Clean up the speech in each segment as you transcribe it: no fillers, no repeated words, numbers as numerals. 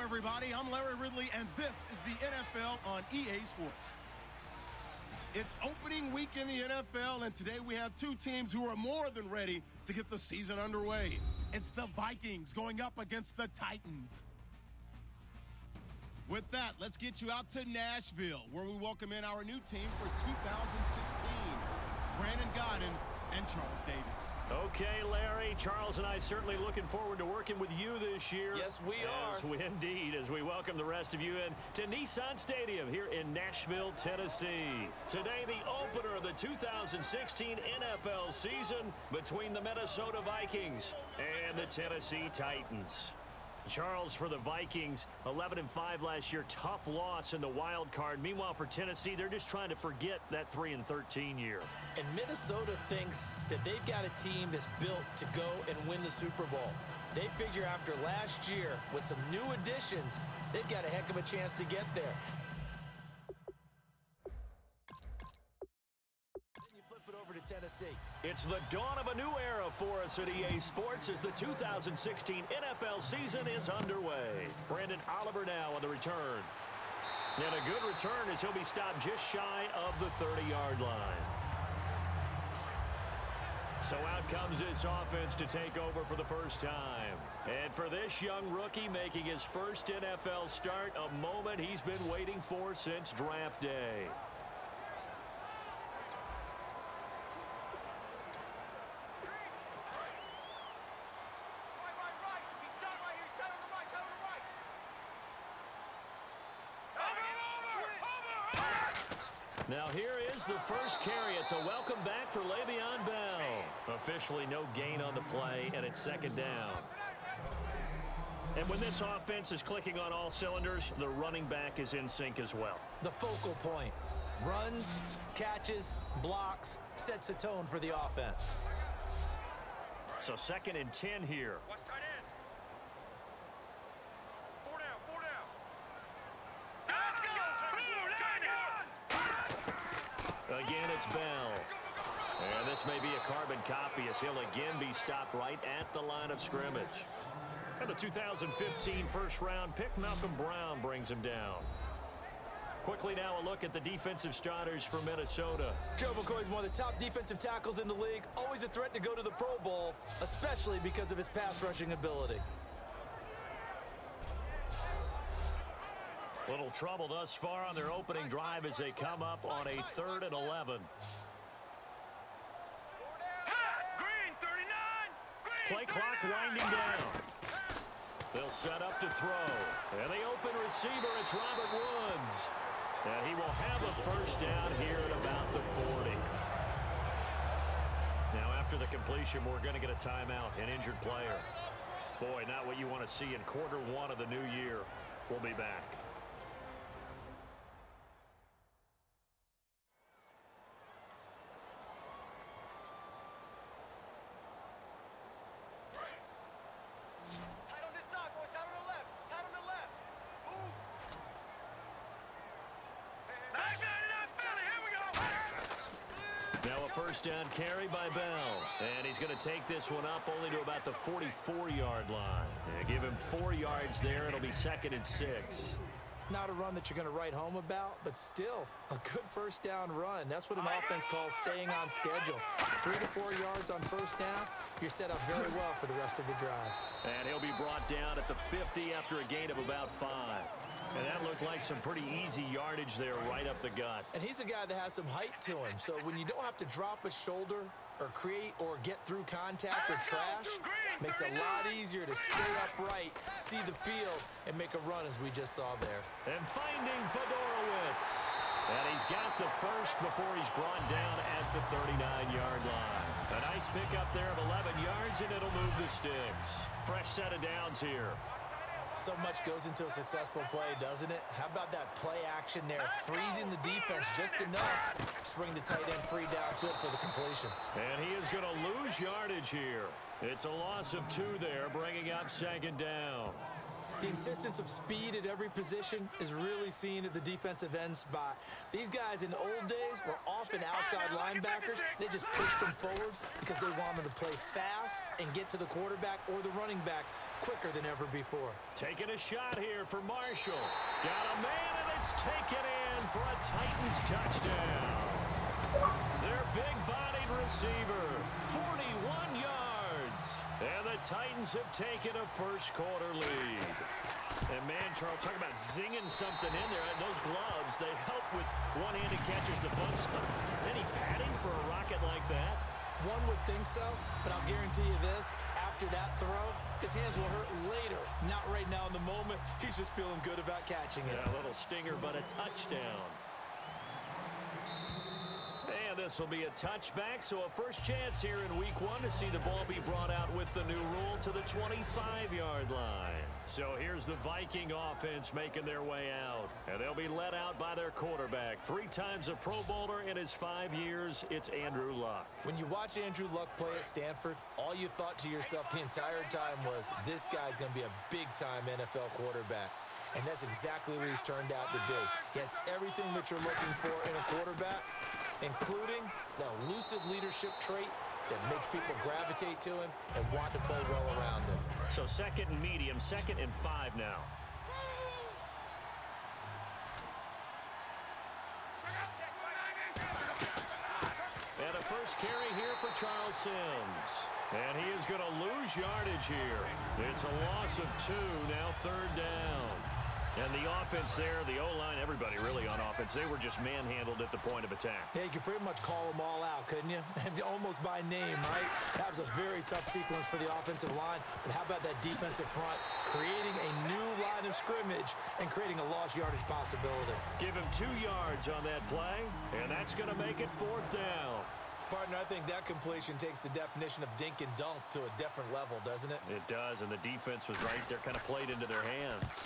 everybody. I'm Larry Ridley, and this is the NFL on EA Sports. It's opening week in the NFL, and today we have two teams who are more than ready to get the season underway. It's the Vikings going up against the Titans. With that, let's get you out to Nashville, where we welcome in our new team for 2016, Brandon Godden and Charles Davis. Okay, Larry, Charles and I certainly looking forward to working with you this year. Yes, we are. Indeed, as we welcome the rest of you in to Nissan Stadium here in Nashville, Tennessee. Today, the opener of the 2016 NFL season between the Minnesota Vikings and the Tennessee Titans. Charles, for the Vikings, 11-5 last year, tough loss in the wild card. Meanwhile, for Tennessee, they're just trying to forget that 3-13 year. And Minnesota thinks that they've got a team that's built to go and win the Super Bowl. They figure after last year, with some new additions, they've got a heck of a chance to get there. Tennessee. It's the dawn of a new era for us at EA Sports as the 2016 NFL season is underway. Brandon Oliver now on the return. And a good return as he'll be stopped just shy of the 30-yard line. So out comes this offense to take over for the first time. And for this young rookie making his first NFL start, a moment he's been waiting for since draft day. Now here is the first carry. It's a welcome back for Le'Veon Bell. Officially no gain on the play, and it's second down. And when this offense is clicking on all cylinders, the running back is in sync as well. The focal point. Runs, catches, blocks, sets a tone for the offense. So 2nd and 10 here. Again, it's Bell. And this may be a carbon copy as he'll again be stopped right at the line of scrimmage. And the 2015 first-round pick, Malcolm Brown, brings him down. Quickly now, a look at the defensive starters for Minnesota. Joe McCoy's one of the top defensive tackles in the league. Always a threat to go to the Pro Bowl, especially because of his pass-rushing ability. Little trouble thus far on their opening drive as they come up on a 3rd and 11. Play clock winding down. They'll set up to throw. And the open receiver, it's Robert Woods. And he will have a first down here at about the 40. Now after the completion, we're going to get a timeout, an injured player. Boy, not what you want to see in quarter one of the new year. We'll be back. First down carry by Bell. And he's going to take this one up only to about the 44-yard line. And give him 4 yards there. It'll be 2nd and 6. Not a run that you're going to write home about, but still a good first down run. That's what an offense calls staying on schedule. 3 to 4 yards on first down, you're set up very well for the rest of the drive. And he'll be brought down at the 50 after a gain of about 5. And that looked like some pretty easy yardage there right up the gut. And he's a guy that has some height to him, so when you don't have to drop a shoulder or create or get through contact or trash, makes it a lot easier to stay upright, see the field, and make a run as we just saw there. And finding Fedorowicz. And he's got the first before he's brought down at the 39-yard line. A nice pickup there of 11 yards, and it'll move the sticks. Fresh set of downs here. So much goes into a successful play, doesn't it? How about that play action there? Freezing the defense just enough to bring the tight end free downfield for the completion. And he is going to lose yardage here. It's a loss of 2 there, bringing up 2nd down. The insistence of speed at every position is really seen at the defensive end spot. These guys in the old days were often outside linebackers. They just pushed them forward because they wanted to play fast and get to the quarterback or the running backs quicker than ever before. Taking a shot here for Marshall. Got a man, and it's taken in for a Titans touchdown. Their big-bodied receiver, 41 yards. And the Titans have taken a first-quarter lead. And, man, Charles, talk about zinging something in there. And those gloves, they help with one-handed catches the fun stuff. Any padding for a rocket like that? One would think so, but I'll guarantee you this. After that throw, his hands will hurt later. Not right now in the moment. He's just feeling good about catching it. Yeah, a little stinger, but a touchdown. And this will be a touchback, so a first chance here in week 1 to see the ball be brought out with the new rule to the 25-yard line. So here's the Viking offense making their way out. And they'll be led out by their quarterback. 3 times a Pro Bowler in his 5 years, it's Andrew Luck. When you watch Andrew Luck play at Stanford, all you thought to yourself the entire time was, this guy's going to be a big-time NFL quarterback. And that's exactly what he's turned out to be. He has everything that you're looking for in a quarterback, including the elusive leadership trait that makes people gravitate to him and want to play well around him. So second and medium, 2nd and 5 now. And a first carry here for Charles Sims. And he is going to lose yardage here. It's a loss of 2, now 3rd down. And the offense there, the O-line, everybody really on offense, they were just manhandled at the point of attack. Yeah, you could pretty much call them all out, couldn't you? Almost by name, right? That was a very tough sequence for the offensive line. But how about that defensive front creating a new line of scrimmage and creating a lost yardage possibility? Give him 2 yards on that play, and that's going to make it 4th down. Partner, I think that completion takes the definition of dink and dunk to a different level, doesn't it? It does, and the defense was right there, kind of played into their hands.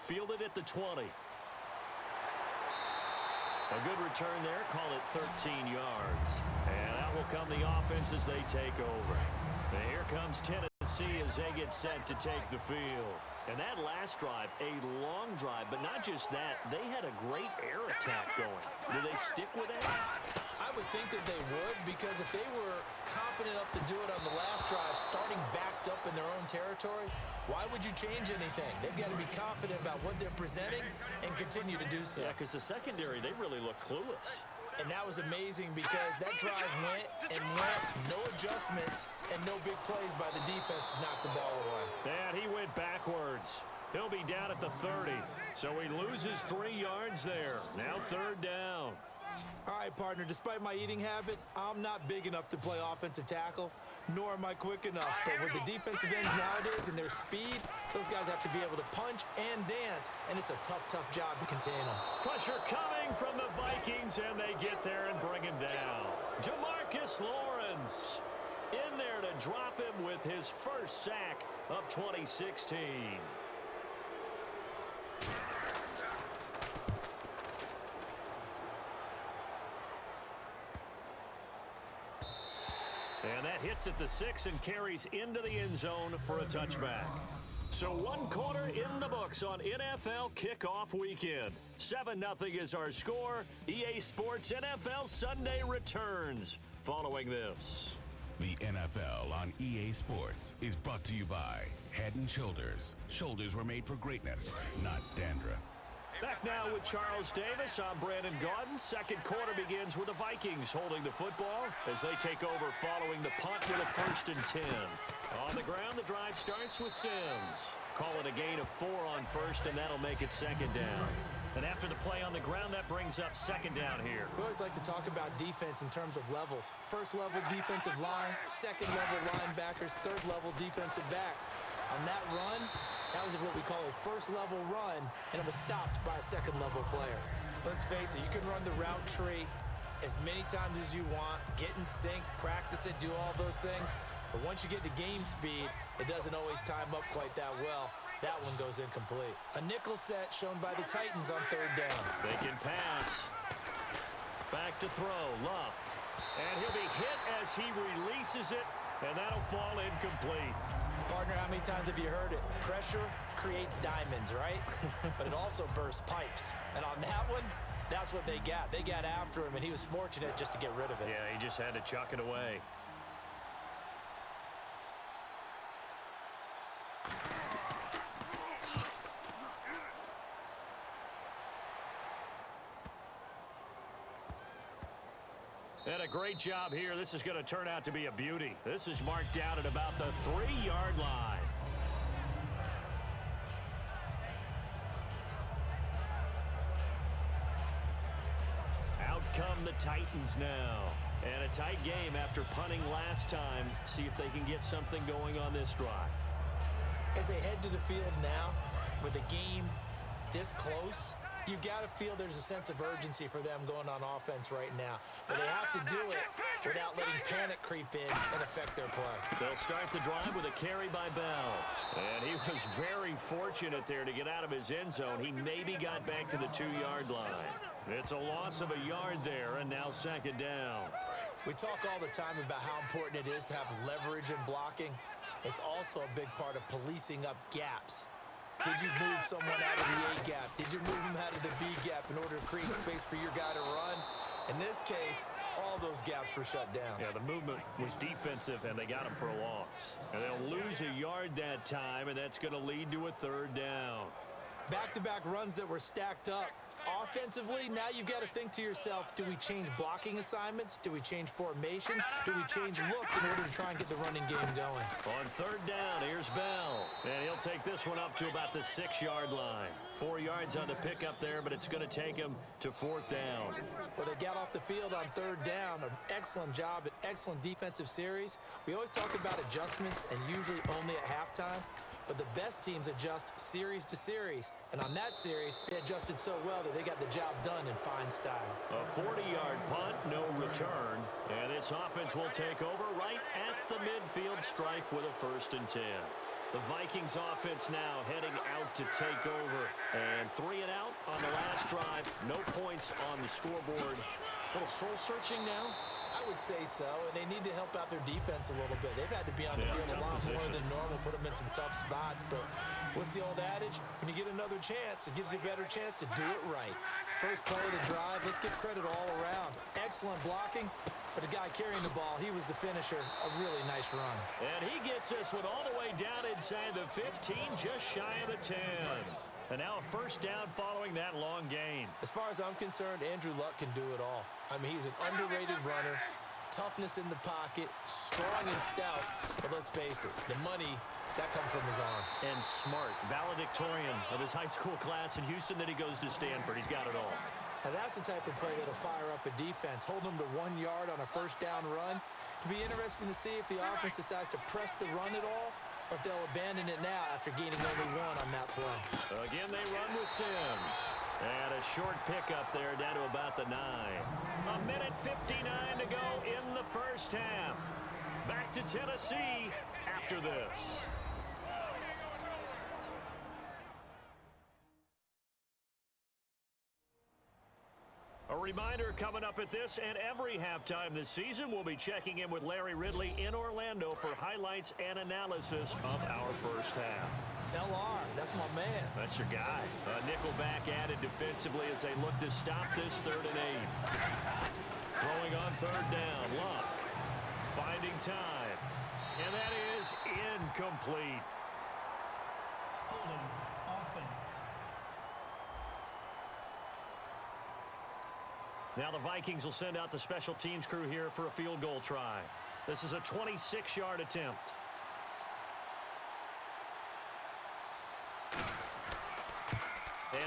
Fielded at the 20. A good return there. Call it 13 yards. And out will come the offense as they take over. And here comes Tennessee as they get set to take the field. And that last drive, a long drive, but not just that. They had a great air attack going. Do they stick with that? I would think that they would, because if they were competent enough to do it on the last drive, starting backed up in their own territory, why would you change anything? They've got to be confident about what they're presenting and continue to do so. Yeah, because the secondary, they really look clueless. And that was amazing because that drive went and went, no adjustments, and no big plays by the defense to knock the ball away. And he went backwards. He'll be down at the 30. So he loses 3 yards there. Now 3rd down. All right, partner, despite my eating habits, I'm not big enough to play offensive tackle, nor am I quick enough. But with the defensive ends nowadays and their speed, those guys have to be able to punch and dance, and it's a tough, tough job to contain them. Pressure coming from the Vikings, and they get there and bring him down. Jamarcus Lawrence in there to drop him with his first sack of 2016. And that hits at the 6 and carries into the end zone for a touchback. So 1 quarter in the books on NFL kickoff weekend. 7-0 is our score. EA Sports NFL Sunday returns following this. The NFL on EA Sports is brought to you by Head & Shoulders. Shoulders were made for greatness, not dandruff. Back now with Charles Davis. I'm Brandon Gaudin. 2nd quarter begins with the Vikings holding the football as they take over following the punt with a 1st and 10. On the ground, the drive starts with Sims. Call it a gain of 4 on 1st, and that'll make it 2nd down. And after the play on the ground, that brings up 2nd down here. We always like to talk about defense in terms of levels. 1st level defensive line, 2nd level linebackers, 3rd level defensive backs. On that run, that was what we call a 1st level run, and it was stopped by a 2nd level player. Let's face it, you can run the route tree as many times as you want, get in sync, practice it, do all those things. But once you get to game speed, it doesn't always time up quite that well. That one goes incomplete. A nickel set shown by the Titans on 3rd down. Faking pass. Back to throw, Love. And he'll be hit as he releases it And that'll fall incomplete. Partner, how many times have you heard it? Pressure creates diamonds, right? But it also bursts pipes. And on that one, that's what they got. They got after him, and he was fortunate just to get rid of it. Yeah, he just had to chuck it away. And a great job here. This is going to turn out to be a beauty. This is marked down at about the 3-yard line. Out come the Titans now. And a tight game after punting last time. See if they can get something going on this drive. As they head to the field now, with the game this close, you've got to feel there's a sense of urgency for them going on offense right now. But they have to do it without letting panic creep in and affect their play. They'll start the drive with a carry by Bell. And he was very fortunate there to get out of his end zone. He maybe got back to the 2-yard line. It's a loss of a yard there, and now second down. We talk all the time about how important it is to have leverage in blocking. It's also a big part of policing up gaps. Did you move someone out of the A gap? Did you move him out of the B gap in order to create space for your guy to run? In this case, all those gaps were shut down. Yeah, the movement was defensive, and they got him for a loss. And they'll lose a yard that time, and that's going to lead to a third down. Back-to-back runs that were stacked up. Offensively, now you've got to think to yourself, do we change blocking assignments? Do we change formations? Do we change looks in order to try and get the running game going? On third down, here's Bell. And he'll take this one up to about the 6-yard line. 4 yards on the pickup there, but it's going to take him to fourth down. Well, they got off the field on third down. An excellent job, an excellent defensive series. We always talk about adjustments, and usually only at halftime. But the best teams adjust series to series. And on that series, they adjusted so well that they got the job done in fine style. A 40-yard punt, no return. And this offense will take over right at the midfield stripe with a 1st and 10. The Vikings offense now heading out to take over. And 3 and out on the last drive. No points on the scoreboard. A little soul-searching now. I would say so, and they need to help out their defense a little bit. They've had to be on the field a lot more than normal, put them in some tough spots. But what's the old adage? When you get another chance, it gives you a better chance to do it right. First play of the drive, let's give credit all around. Excellent blocking. For the guy carrying the ball, he was the finisher. A really nice run. And he gets this one all the way down inside the 15, just shy of the 10. And now a 1st down following that long gain. As far as I'm concerned, Andrew Luck can do it all. I mean, he's an underrated runner, toughness in the pocket, strong and stout. But let's face it, the money, that comes from his arm. And smart, valedictorian of his high school class in Houston, then he goes to Stanford. He's got it all. Now that's the type of play that'll fire up a defense. Hold them to 1 yard on a 1st down run. It'll be interesting to see if the offense decides to press the run at all, or if they'll abandon it now after gaining only 1 on that play. Again, they run with Sims. And a short pickup there down to about the 9. A minute 59 to go in the 1st half. Back to Tennessee after this. A reminder coming up at this and every halftime this season, we'll be checking in with Larry Ridley in Orlando for highlights and analysis of our 1st half. LR, that's my man. That's your guy. Nickelback added defensively as they look to stop this 3rd and 8. Throwing on 3rd down, Luck finding time. And that is incomplete. Holding offense. Now the Vikings will send out the special teams crew here for a field goal try. This is a 26-yard attempt.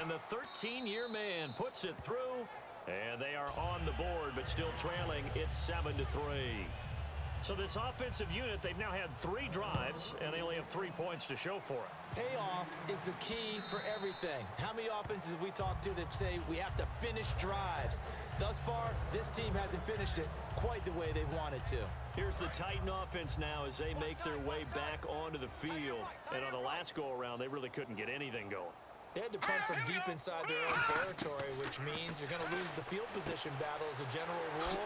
And the 13-year man puts it through, and they are on the board, but still trailing. It's 7-3. So this offensive unit, they've now had 3 drives, and they only have 3 points to show for it. Payoff is the key for everything. How many offenses have we talked to that say we have to finish drives? Thus far, this team hasn't finished it quite the way they wanted to. Here's the Titan offense now as they make their way back onto the field. And on the last go-around, they really couldn't get anything going. They had to punt from deep inside their own territory, which means you're going to lose the field position battle as a general rule.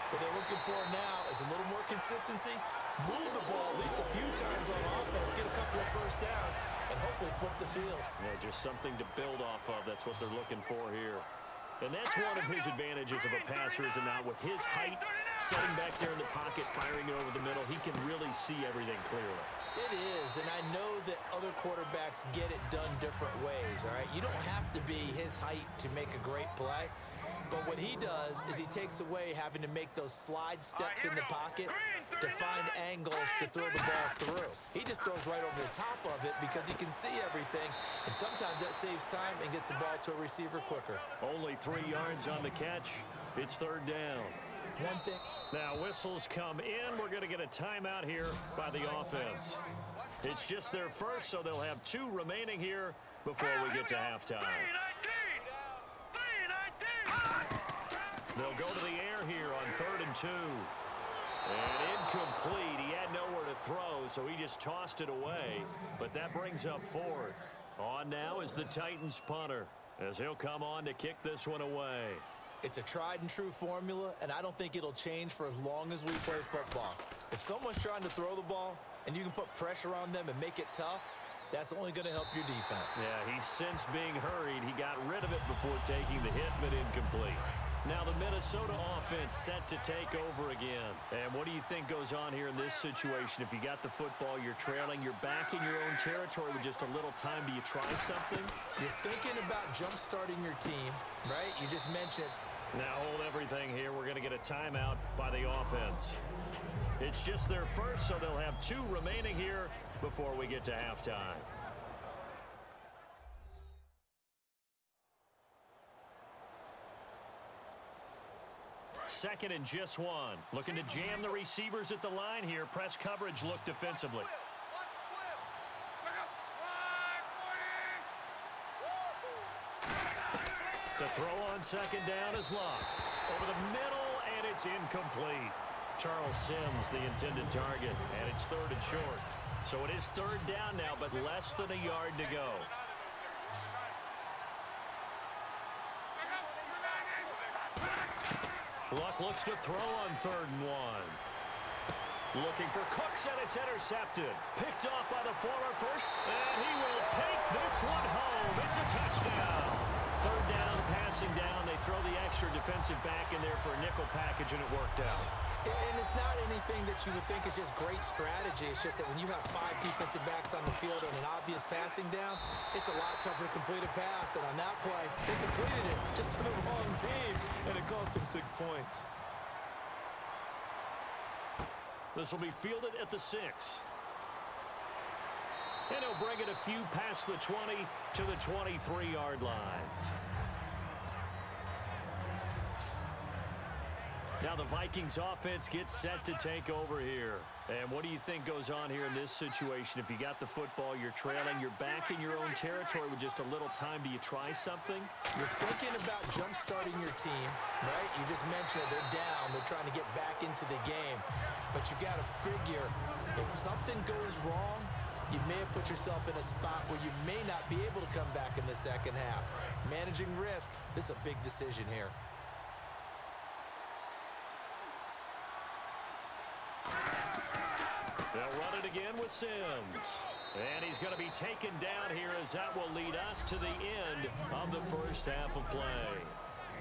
What they're looking for now is a little more consistency move the ball at least a few times on offense, get a couple of first downs, and hopefully flip the field. Yeah, just something to build off of. That's what they're looking for here. And that's one of his advantages of a passer, is it not? With his height, sitting back there in the pocket, firing it over the middle, he can really see everything clearly. It is, and I know that other quarterbacks get it done different ways, all right? You don't have to be his height to make a great play. But what he does is he takes away having to make those slide steps in the pocket to find angles to throw the ball through. He just throws right over the top of it because he can see everything, and sometimes that saves time and gets the ball to a receiver quicker. Only 3 yards on the catch. It's third down. One thing. Now whistles come in. We're going to get a timeout here by the offense. It's just their first, so they'll have 2 remaining here before we get to halftime. They'll go to the air here on 3rd and 2. And incomplete. He had nowhere to throw, so he just tossed it away. But that brings up 4th. On now is the Titans punter, as he'll come on to kick this one away. It's a tried-and-true formula, and I don't think it'll change for as long as we play football. If someone's trying to throw the ball and you can put pressure on them and make it tough, that's only going to help your defense. Yeah, he's since being hurried. He got rid of it before taking the hit, but incomplete. Now the Minnesota offense set to take over again. And what do you think goes on here in this situation? If you got the football, you're trailing, you're back in your own territory with just a little time. Do you try something? You're thinking about jump-starting your team, right? You just mentioned. Now hold everything here. We're going to get a timeout by the offense. It's just their first, so they'll have 2 remaining here before we get to halftime. Second and just 1. Looking to jam the receivers at the line here. Press coverage look defensively. To throw on second down is Luck. Over the middle, and it's incomplete. Charles Sims, the intended target, and it's 3rd and short. So it is 3rd down now, but less than a yard to go. Luck looks to throw on 3rd and 1. Looking for Cooks, and it's intercepted. Picked off by the former first, and he will take this one home. It's a touchdown. 3rd down, passing down. They throw the extra defensive back in there for a nickel package, and it worked out. And it's not anything that you would think is just great strategy. It's just that when you have 5 defensive backs on the field on an obvious passing down, it's a lot tougher to complete a pass. And on that play, they completed it just to the wrong team, and it cost them 6 points. This will be fielded at the 6. And he'll bring it a few past the 20 to the 23-yard line. Now the Vikings offense gets set to take over here. And what do you think goes on here in this situation? If you got the football, you're trailing, you're back in your own territory with just a little time. Do you try something? You're thinking about jump-starting your team, right? You just mentioned it. They're down. They're trying to get back into the game. But you got to figure, if something goes wrong, you may have put yourself in a spot where you may not be able to come back in the second half. Managing risk, this is a big decision here. They'll run it again with Sims. And he's going to be taken down here, as that will lead us to the end of the first half of play.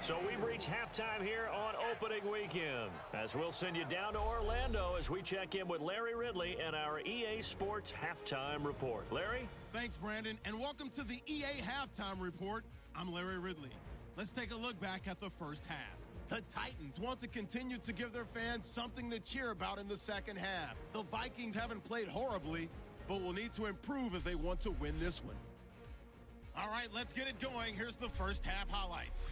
So we've reached halftime here on opening weekend, as we'll send you down to Orlando as we check in with Larry Ridley and our EA Sports Halftime Report. Larry? Thanks, Brandon, and welcome to the EA Halftime Report. I'm Larry Ridley. Let's take a look back at the first half. The Titans want to continue to give their fans something to cheer about in the second half. The Vikings haven't played horribly, but will need to improve if they want to win this one. All right, let's get it going. Here's the first half highlights.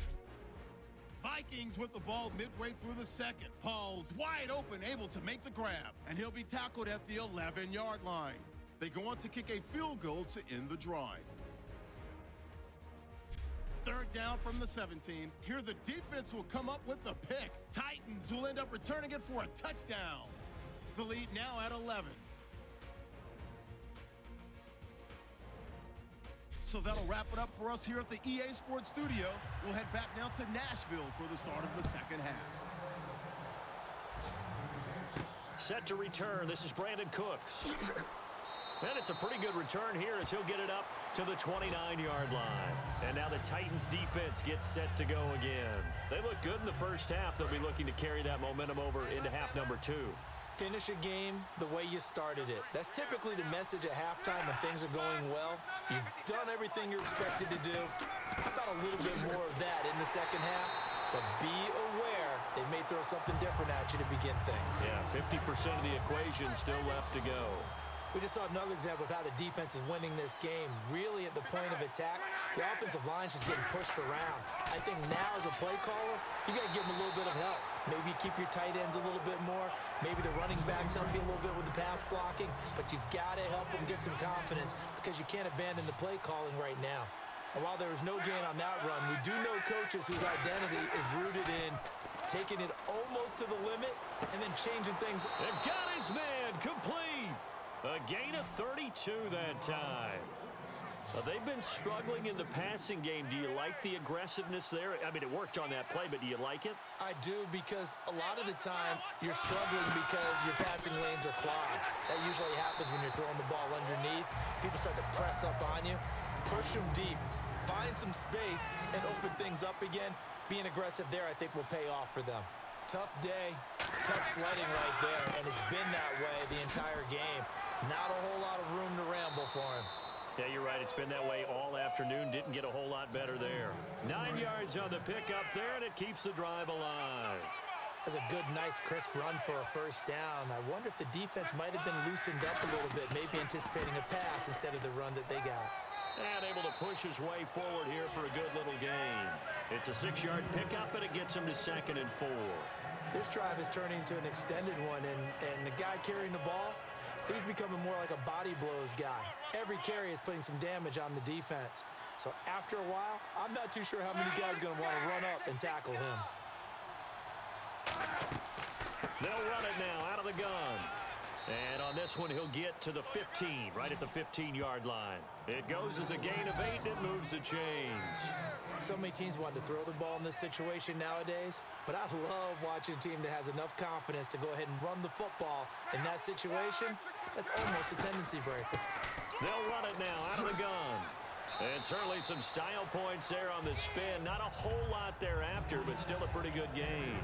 Vikings with the ball midway through the second. Paul's wide open, able to make the grab, and he'll be tackled at the 11-yard line. They go on to kick a field goal to end the drive. 3rd down from the 17. Here the defense will come up with the pick. Titans will end up returning it for a touchdown. The lead now at 11. So that'll wrap it up for us here at the EA Sports Studio. We'll head back now to Nashville for the start of the second half. set to return. This is Brandon Cooks. And it's a pretty good return here as he'll get it up to the 29-yard line. And now the Titans defense gets set to go again. They look good in the first half. They'll be looking to carry that momentum over into half number 2. Finish a game the way you started it. That's typically the message at halftime when things are going well. You've done everything you're expected to do. How about a little bit more of that in the second half? But be aware they may throw something different at you to begin things. Yeah, 50% of the equation still left to go. We just saw another example of how the defense is winning this game. Really at the point of attack, the offensive line is just getting pushed around. I think now as a play caller, you got to give them a little bit of help. Maybe keep your tight ends a little bit more. Maybe the running backs help you a little bit with the pass blocking. But you've got to help them get some confidence because you can't abandon the play calling right now. And while there was no gain on that run, we do know coaches whose identity is rooted in taking it almost to the limit and then changing things. They've got his man complete. A gain of 32 that time. They've been struggling in the passing game. Do you like the aggressiveness there? I mean, it worked on that play, but do you like it? I do, because a lot of the time you're struggling because your passing lanes are clogged. That usually happens when you're throwing the ball underneath. People start to press up on you. Push them deep. Find some space and open things up again. Being aggressive there, I think, will pay off for them. Tough day, tough sledding right there, and it's been that way the entire game. Not a whole lot of room to ramble for him. Yeah, you're right. It's been that way all afternoon. Didn't get a whole lot better there. 9 yards on the pickup there, and it keeps the drive alive. That's a good, nice, crisp run for a first down. I wonder if the defense might have been loosened up a little bit, maybe anticipating a pass instead of the run that they got. And able to push his way forward here for a good little gain. It's a 6-yard pickup, and it gets him to 2nd and 4. This drive is turning into an extended one, and the guy carrying the ball, he's becoming more like a body blows guy. Every carry is putting some damage on the defense. So after a while, I'm not too sure how many guys are going to want to run up and tackle him. They'll run it now out of the gun. And on this one, he'll get to the 15, right at the 15-yard line. It goes as a gain of 8, and it moves the chains. So many teams want to throw the ball in this situation nowadays, but I love watching a team that has enough confidence to go ahead and run the football in that situation. That's almost a tendency breaker. They'll run it now out of the gun. And certainly some style points there on the spin. Not a whole lot thereafter, but still a pretty good gain.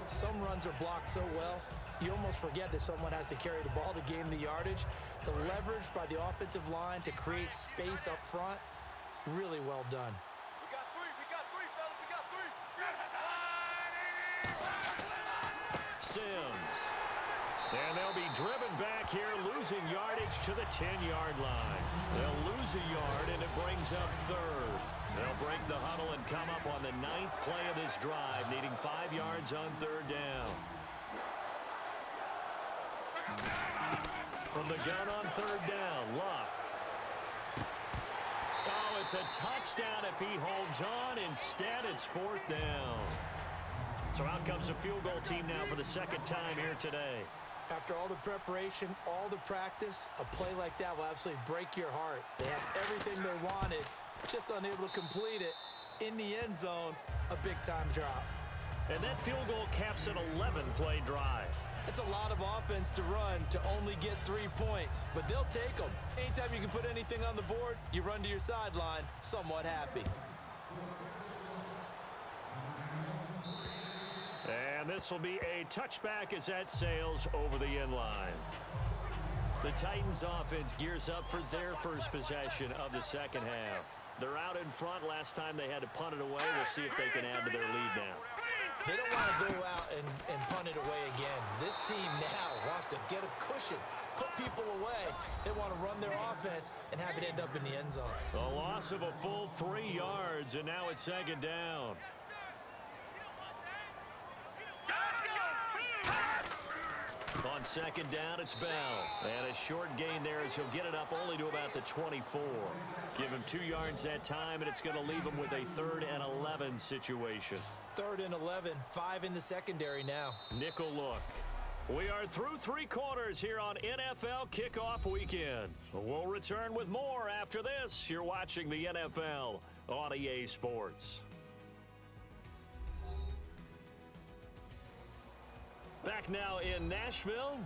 Some runs are blocked so well, you almost forget that someone has to carry the ball to gain the yardage. The leverage by the offensive line to create space up front, really well done. We got three, fellas, we got three. Sims. And they'll be driven back here, losing yardage to the 10-yard line. They'll lose a yard, and it brings up 3rd. They'll break the huddle and come up on the 9th play of this drive, needing 5 yards on 3rd down. From the gun on 3rd down, Luck. Oh, it's a touchdown if he holds on. Instead, it's 4th down. So out comes the field goal team now for the 2nd time here today. After all the preparation, all the practice, a play like that will absolutely break your heart. They had everything they wanted, just unable to complete it. In the end zone, a big-time drop. And that field goal caps an 11-play drive. That's a lot of offense to run to only get 3 points, but they'll take them. Anytime you can put anything on the board, you run to your sideline somewhat happy. And this will be a touchback as that sails over the end line. The Titans offense gears up for their first possession of the 2nd half. They're out in front. Last time they had to punt it away. We'll see if they can add to their lead now. They don't want to go out and punt it away again. This team now wants to get a cushion, put people away. They want to run their offense and have it end up in the end zone. A loss of a full 3 yards, and now it's 2nd down. On 2nd down, it's Bell. And a short gain there as he'll get it up only to about the 24. Give him 2 yards that time, and it's going to leave him with a 3rd and 11 situation. 3rd and 11, 5 in the secondary now. Nickel look. We are through 3 quarters here on NFL Kickoff Weekend. We'll return with more after this. You're watching the NFL on EA Sports. Back now in Nashville.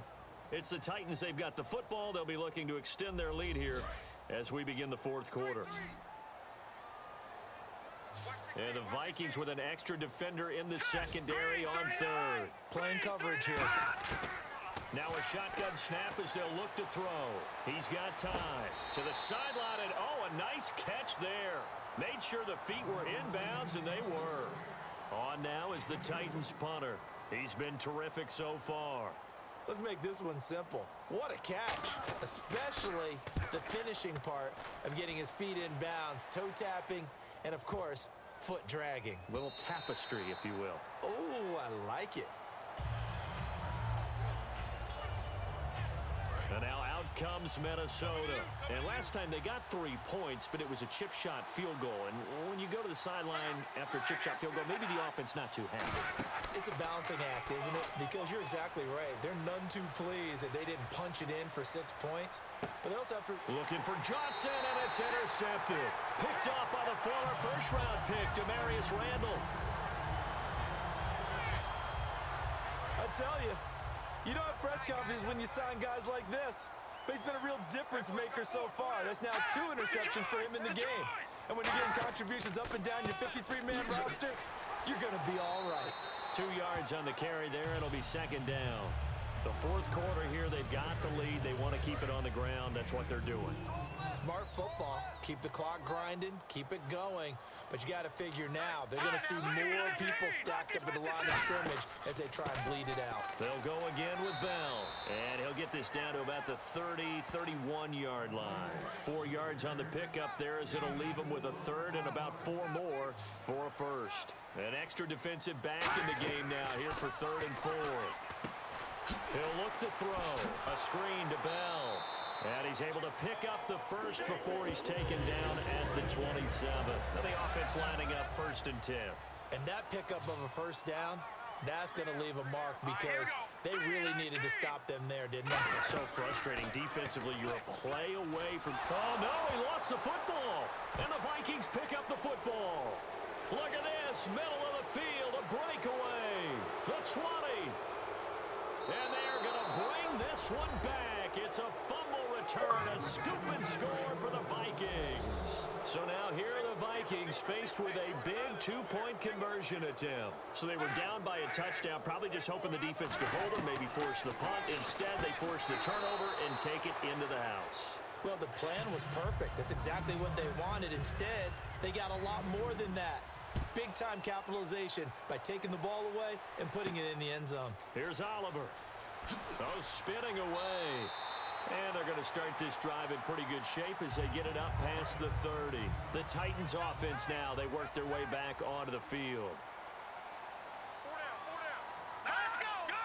It's the Titans. They've got the football. They'll be looking to extend their lead here as we begin the fourth quarter. And the Vikings with an extra defender in the secondary on third. Playing coverage here. Now a shotgun snap as they'll look to throw. He's got time. To the sideline, and oh, a nice catch there. Made sure the feet were inbounds, and they were. On now is the Titans punter. He's been terrific so far. Let's make this one simple. What a catch, especially the finishing part of getting his feet in bounds, toe tapping, and of course, foot dragging. Little tapestry, if you will. Oh, I like it. And now out comes Minnesota. And last time they got 3 points, but it was a chip shot field goal. And when you go to the sideline after a chip shot field goal, maybe the offense not too happy. It's a balancing act, isn't it? Because you're exactly right. They're none too pleased that they didn't punch it in for 6 points. But they also have to... Looking for Johnson, and it's intercepted. Picked off by the former first-round pick, Demarius Randall. I tell you, you don't have press conferences when you sign guys like this. But he's been a real difference maker so far. That's now 2 interceptions for him in the game. And when you're getting contributions up and down your 53-man roster, you're going to be all right. 2 yards on the carry there. It'll be second down. The fourth quarter here, they've got the lead. They want to keep it on the ground. That's what they're doing. Smart football. Keep the clock grinding. Keep it going. But you got to figure now, they're going to see more people stacked up at the line of scrimmage as they try and bleed it out. They'll go again with Bell. And he'll get this down to about the 30, 31-yard line. 4 yards on the pickup there as it'll leave him with a third and about 4 more for a first. An extra defensive back in the game now here for 3rd and 4. He'll look to throw. A screen to Bell. And he's able to pick up the first before he's taken down at the 27. And the offense lining up 1st and 10. And that pickup of a first down, that's going to leave a mark because they really needed to stop them there, didn't they? It's so frustrating. Defensively, you're a play away from... Oh, no, he lost the football. And the Vikings pick up the football. Look at this. Middle of the field, a breakaway. The 20. And they're going to bring this one back. It's a fumble return, a scoop and score for the Vikings. So now here are the Vikings faced with a big 2-point conversion attempt. So they were down by a touchdown, probably just hoping the defense could hold them, maybe force the punt. Instead, they force the turnover and take it into the house. Well, the plan was perfect. That's exactly what they wanted. Instead, they got a lot more than that. Big-time capitalization by taking the ball away and putting it in the end zone. Here's Oliver. Oh, spinning away. And they're going to start this drive in pretty good shape as they get it up past the 30. The Titans offense now, they work their way back onto the field. 4 down, 4 down. Let's go. Gun.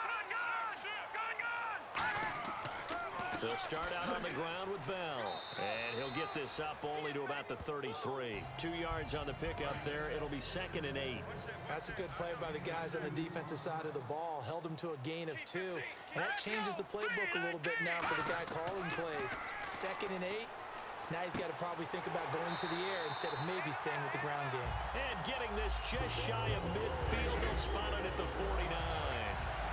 They'll start out on the ground with Bell. And he'll get this up only to about the 33. 2 yards on the pickup there. It'll be 2nd and 8. That's a good play by the guys on the defensive side of the ball. Held them to a gain of 2. And that changes the playbook a little bit now for the guy calling plays. 2nd and 8. Now he's got to probably think about going to the air instead of maybe staying with the ground game. And getting this just shy of midfield. They'll spot it at the 49.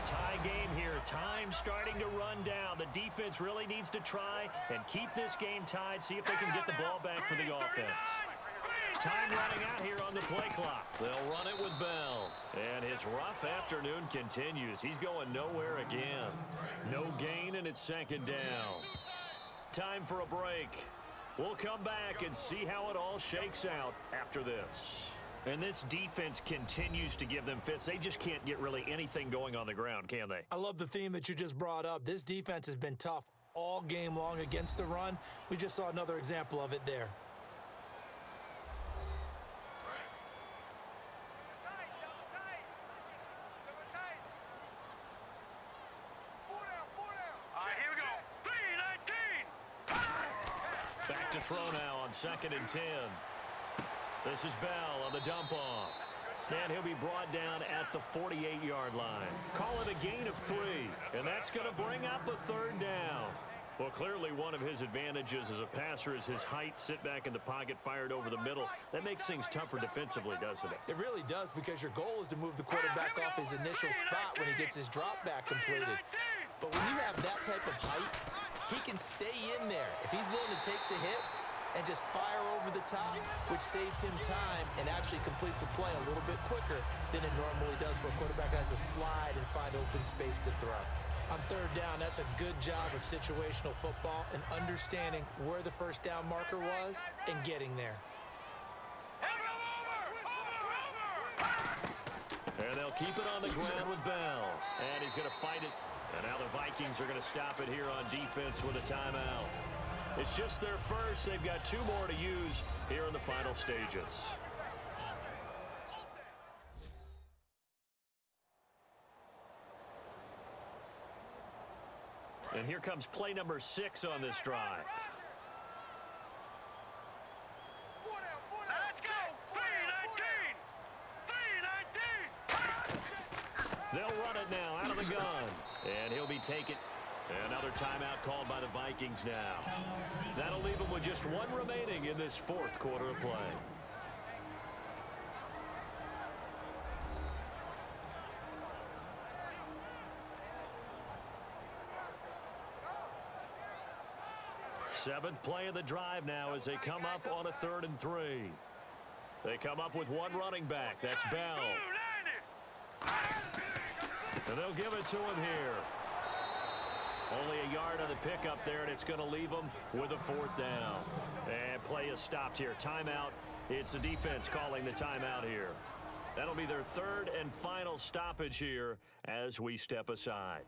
Tie game here. Time starting to run down. The defense really needs to try and keep this game tied. See if they can get the ball back for the offense. Time running out here on the play clock. They'll run it with Bell. And his rough afternoon continues. He's going nowhere again. No gain, and it's 2nd down. Time for a break. We'll come back and see how it all shakes out after this. And this defense continues to give them fits. They just can't get really anything going on the ground, can they? I love the theme that you just brought up. This defense has been tough all game long against the run. We just saw another example of it there. Back to throw now on 2nd and 10. This is Bell on the dump off. And he'll be brought down at the 48-yard line. Call it a gain of 3. And that's going to bring up a 3rd down. Well, clearly one of his advantages as a passer is his height. Sit back in the pocket, fired over the middle. That makes things tougher defensively, doesn't it? It really does, because your goal is to move the quarterback off his initial spot when he gets his drop back completed. But when you have that type of height, he can stay in there. If he's willing to take the hits and just fire over the top, which saves him time and actually completes a play a little bit quicker than it normally does for a quarterback who has to slide and find open space to throw. On third down, that's a good job of situational football and understanding where the first down marker was and getting there. And they'll keep it on the ground with Bell. And he's going to fight it. And now the Vikings are going to stop it here on defense with a timeout. It's just their first. They've got 2 more to use here in the final stages. And here comes play number 6 on this drive. Let's go! V19! They'll run it now out of the gun. And he'll be taken. Another timeout called by the Vikings now. That'll leave them with just 1 remaining in this 4th quarter of play. Seventh play of the drive now as they come up on a 3rd and 3. They come up with 1 running back. That's Bell. And they'll give it to him here. Only a yard on the pickup there, and it's going to leave them with a 4th down. And play is stopped here. Timeout. It's the defense calling the timeout here. That'll be their 3rd and final stoppage here as we step aside.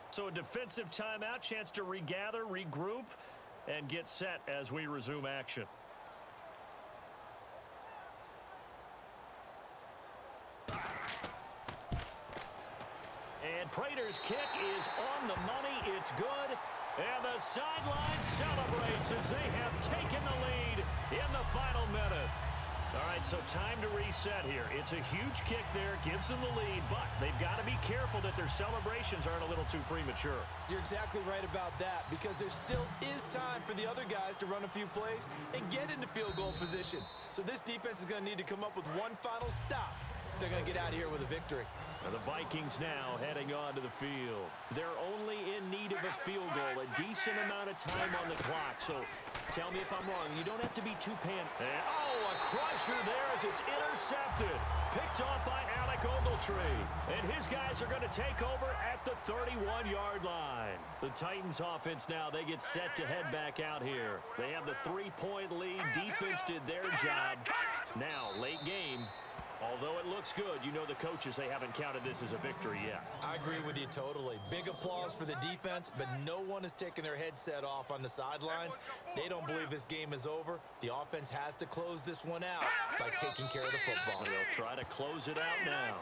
So a defensive timeout, chance to regather, regroup, and get set as we resume action. And Prater's kick is on the money. It's good. And the sideline celebrates as they have taken the lead in the final minute. All right, so time to reset here. It's a huge kick there, gives them the lead, but they've got to be careful that their celebrations aren't a little too premature. You're exactly right about that, because there still is time for the other guys to run a few plays and get into field goal position. So this defense is going to need to come up with 1 final stop if they're going to get out of here with a victory. And the Vikings now heading onto the field. They're only in need of a field goal, a decent amount of time on the clock. So tell me if I'm wrong. You don't have to be too oh, a crusher there as it's intercepted. Picked off by Alec Ogletree. And his guys are going to take over at the 31-yard line. The Titans offense now, they get set to head back out here. They have the 3-point lead. Defense did their job. Now, late game. Although it looks good, you know the coaches, they haven't counted this as a victory yet. I agree with you totally. Big applause for the defense, but no one is taking their headset off on the sidelines. They don't believe this game is over. The offense has to close this one out by taking care of the football. They'll try to close it out now.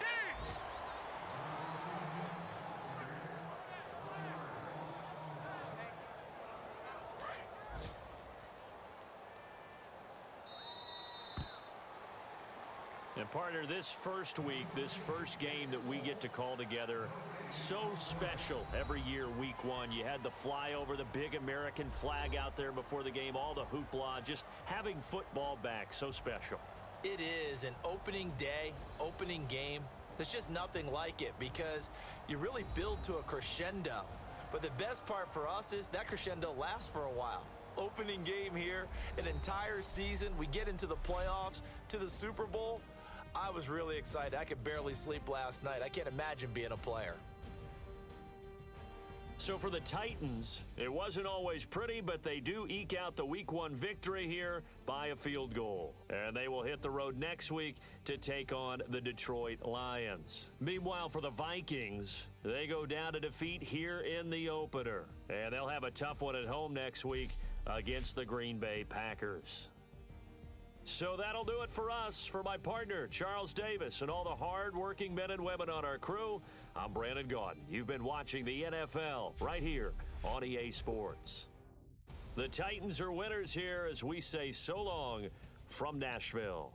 And partner, this first week, this first game that we get to call together, so special every year, week 1. You had the flyover, the big American flag out there before the game, all the hoopla, just having football back, so special. It is an opening day, opening game. There's just nothing like it because you really build to a crescendo. But the best part for us is that crescendo lasts for a while. Opening game here, an entire season, we get into the playoffs, to the Super Bowl. I was really excited. I could barely sleep last night. I can't imagine being a player. So for the Titans, it wasn't always pretty, but they do eke out the week 1 victory here by a field goal. And they will hit the road next week to take on the Detroit Lions. Meanwhile, for the Vikings, they go down to defeat here in the opener. And they'll have a tough one at home next week against the Green Bay Packers. So that'll do it for us. For my partner, Charles Davis, and all the hard-working men and women on our crew, I'm Brandon Gaudin. You've been watching the NFL right here on EA Sports. The Titans are winners here as we say so long from Nashville.